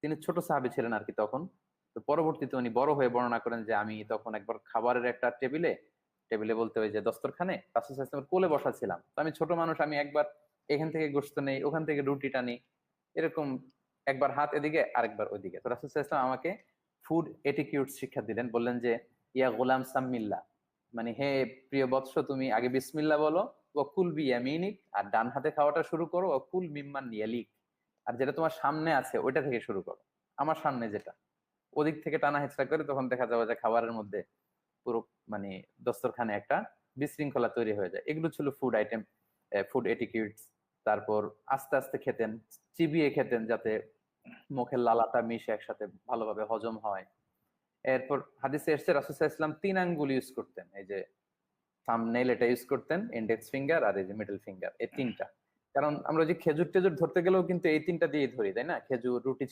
তিনি ছোট সাহাবী ছিলেন আর কি তখন। তো পরবর্তীতে উনি বড় হয়ে বর্ণনা করেন যে আমি তখন একবার খাবারের একটা টেবিলে, টেবিলে বলতে ওই যে দস্তরখানে রাসূল সাল্লাল্লাহু আলাইহি ওয়াসাল্লামের কোলে বসা ছিলাম। তো আমি ছোট মানুষ, আমি একবার এখান থেকে গোশত নেই, ওখান থেকে রুটিটা নিই, এরকম একবার হাত এদিকে আরেকবার ওইদিকে। তো রাসূল সাল্লাল্লাহু আলাইহি ওয়াসাল্লাম আমাকে ফুড এটিকিউট শিক্ষা দিলেন, বললেন যে ইয়া গোলাম সাম্মিল্লাহ, মানে হে প্রিয় বৎস, তুমি আগে বিসমিল্লাহ বলো, ও কুল বিয়ামিনিক, আর ডান হাতে খাওয়াটা শুরু করো, ও কুল মিম্মান ইয়ালিক, আর যেটা তোমার সামনে আছে ওইটা থেকে শুরু করো, আমার সামনে যেটা, ওদিক থেকে টানা হেঁচড়া করে তখন দেখা যাবে যে খাবারের মধ্যে পুরো মানে দস্তরখানে একটা বিশৃঙ্খলা তৈরি হয়ে যায়। এগুলো ছিল ফুড আইটেম, ফুড এটিকিউটস। তারপর আস্তে আস্তে খেতেন, চিবিয়ে খেতেন যাতে মুখের লালাটা মিশে একসাথে ভালোভাবে হজম হয়। এরপর হাদিসে এসছে রাসূল সাল্লাল্লাহু আলাইহি ওয়াসাল্লাম তিন আঙ্গুল ইউজ করতেন, এই যে থাম্বনেইল এটা ইউজ করতেন, ইন্ডেক্স ফিঙ্গার আর এই যে মিডল ফিঙ্গার, এই তিনটা। কারণ আমরা যে খেজুর টেজুর ধরতে গেলেও কিন্তু এই তিনটা দিয়ে ধরি, তাই না? খেজুর, রুটি